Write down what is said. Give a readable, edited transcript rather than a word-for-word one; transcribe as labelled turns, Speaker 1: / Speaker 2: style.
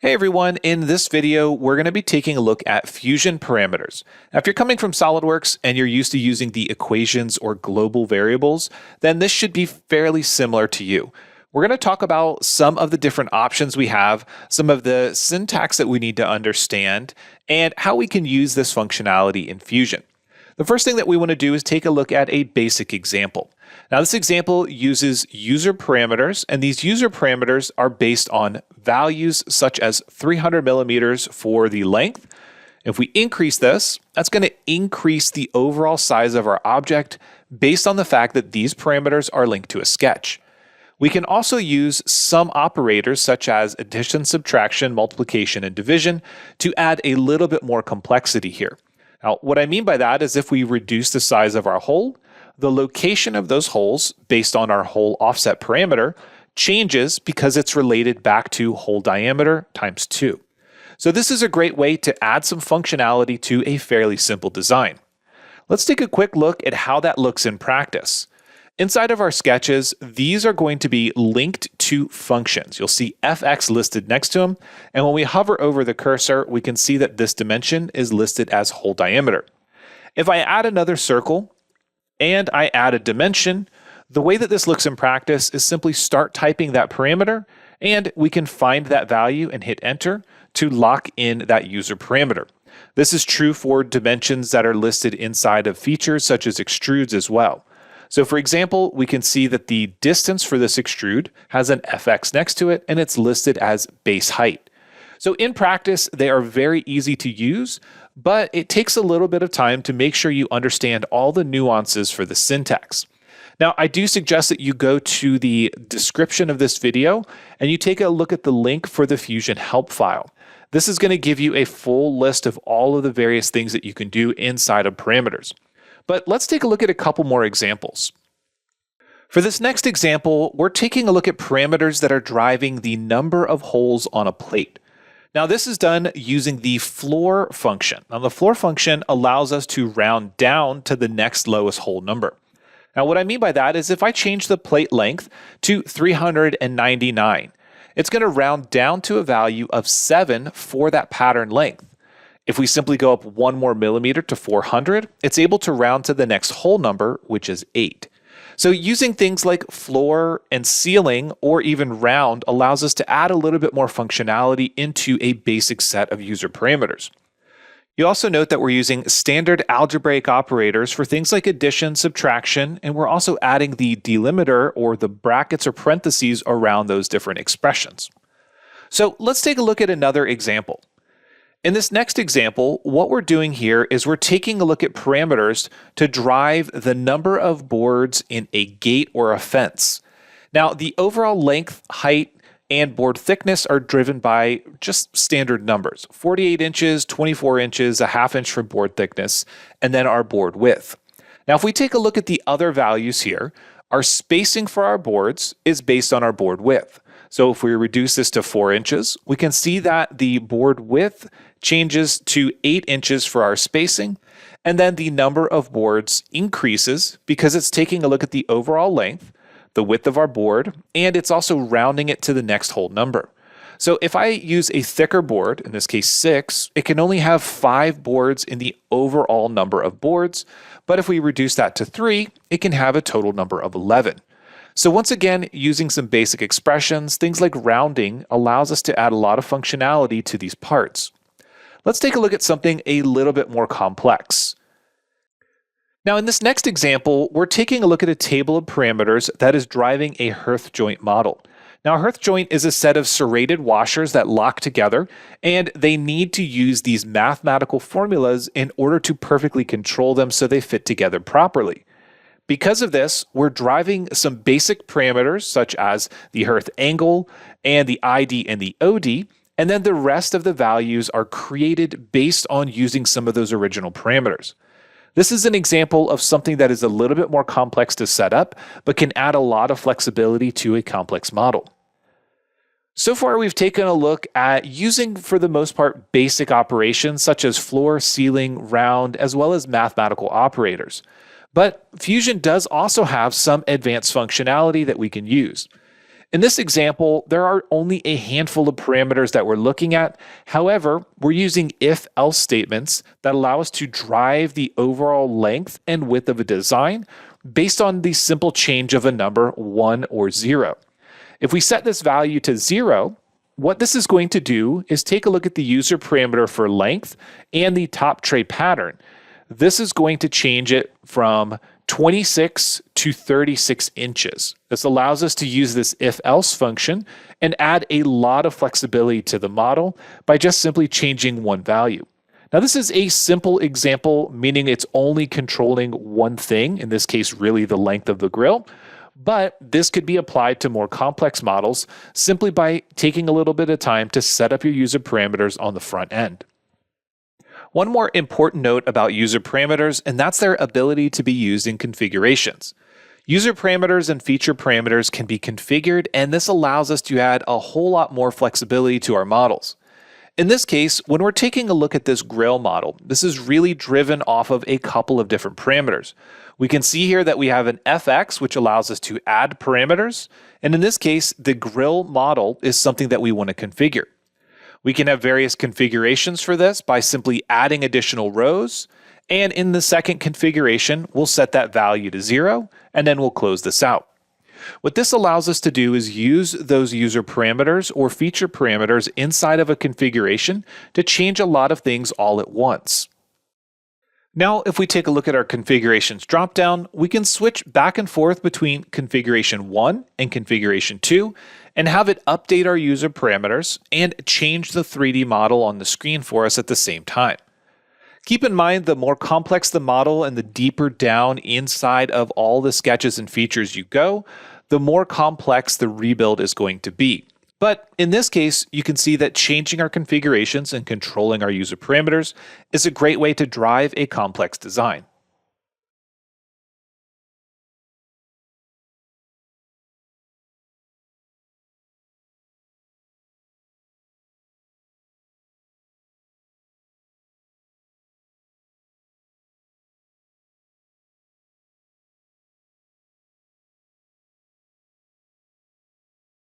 Speaker 1: Hey everyone, in this video, we're going to be taking a look at fusion parameters. Now, if you're coming from SolidWorks and you're used to using the equations or global variables, then this should be fairly similar to you. We're going to talk about some of the different options we have, some of the syntax that we need to understand, and how we can use this functionality in Fusion. The first thing that we want to do is take a look at a basic example. Now, this example uses user parameters, and these user parameters are based on values such as 300 millimeters for the length. If we increase this, that's going to increase the overall size of our object based on the fact that these parameters are linked to a sketch. We can also use some operators such as addition, subtraction, multiplication, and division to add a little bit more complexity here. Now, what I mean by that is if we reduce the size of our hole, the location of those holes based on our hole offset parameter changes because it's related back to hole diameter times 2. So this is a great way to add some functionality to a fairly simple design. Let's take a quick look at how that looks in practice. Inside of our sketches, these are going to be linked to functions. You'll see fx listed next to them, and when we hover over the cursor, we can see that this dimension is listed as hole diameter. If I add another circle and I add a dimension, the way that this looks in practice is simply start typing that parameter, and we can find that value and hit enter to lock in that user parameter. This is true for dimensions that are listed inside of features such as extrudes as well. So for example, we can see that the distance for this extrude has an fx next to it, and it's listed as base height. So in practice, they are very easy to use, but it takes a little bit of time to make sure you understand all the nuances for the syntax. Now, I do suggest that you go to the description of this video and you take a look at the link for the Fusion help file. This is going to give you a full list of all of the various things that you can do inside of parameters. But let's take a look at a couple more examples. For this next example, we're taking a look at parameters that are driving the number of holes on a plate. Now, this is done using the floor function. Now, the floor function allows us to round down to the next lowest hole number. Now, what I mean by that is if I change the plate length to 399, it's going to round down to a value of 7 for that pattern length. If we simply go up 1 more millimeter to 400, it's able to round to the next hole number, which is 8. So using things like floor and ceiling or even round allows us to add a little bit more functionality into a basic set of user parameters. You also note that we're using standard algebraic operators for things like addition, subtraction, and we're also adding the delimiter or the brackets or parentheses around those different expressions. So let's take a look at another example. In this next example, what we're doing here is we're taking a look at parameters to drive the number of boards in a gate or a fence. Now, the overall length, height, and board thickness are driven by just standard numbers, 48 inches, 24 inches, a half inch for board thickness, and then our board width. Now, if we take a look at the other values here, our spacing for our boards is based on our board width. So if we reduce this to 4 inches, we can see that the board width changes to 8 inches for our spacing, and then the number of boards increases because it's taking a look at the overall length, the width of our board, and it's also rounding it to the next whole number. So if I use a thicker board, in this case 6, it can only have 5 boards in the overall number of boards, but if we reduce that to 3, it can have a total number of 11. So once again, using some basic expressions, things like rounding allows us to add a lot of functionality to these parts. Let's take a look at something a little bit more complex. Now, in this next example, we're taking a look at a table of parameters that is driving a hearth joint model. Now, a hearth joint is a set of serrated washers that lock together, and they need to use these mathematical formulas in order to perfectly control them so they fit together properly. Because of this, we're driving some basic parameters such as the hearth angle and the ID and the OD, and then the rest of the values are created based on using some of those original parameters. This is an example of something that is a little bit more complex to set up, but can add a lot of flexibility to a complex model. So far, we've taken a look at using, for the most part, basic operations such as floor, ceiling, round, as well as mathematical operators. But Fusion does also have some advanced functionality that we can use. In this example, there are only a handful of parameters that we're looking at. However, we're using if-else statements that allow us to drive the overall length and width of a design based on the simple change of a number 1 or 0. If we set this value to 0, what this is going to do is take a look at the user parameter for length and the top tray pattern. This is going to change it from 26 to 36 inches. This allows us to use this if-else function and add a lot of flexibility to the model by just simply changing one value. Now, this is a simple example, meaning it's only controlling one thing, in this case, really the length of the grill. But this could be applied to more complex models simply by taking a little bit of time to set up your user parameters on the front end. One more important note about user parameters, and that's their ability to be used in configurations. User parameters and feature parameters can be configured, and this allows us to add a whole lot more flexibility to our models. In this case, when we're taking a look at this grill model, this is really driven off of a couple of different parameters. We can see here that we have an FX, which allows us to add parameters, and in this case, the grill model is something that we want to configure. We can have various configurations for this by simply adding additional rows, and in the second configuration, we'll set that value to 0, and then we'll close this out. What this allows us to do is use those user parameters or feature parameters inside of a configuration to change a lot of things all at once. Now, if we take a look at our configurations dropdown, we can switch back and forth between configuration 1 and configuration 2 and have it update our user parameters and change the 3D model on the screen for us at the same time. Keep in mind, the more complex the model and the deeper down inside of all the sketches and features you go, the more complex the rebuild is going to be. But in this case, you can see that changing our configurations and controlling our user parameters is a great way to drive a complex design.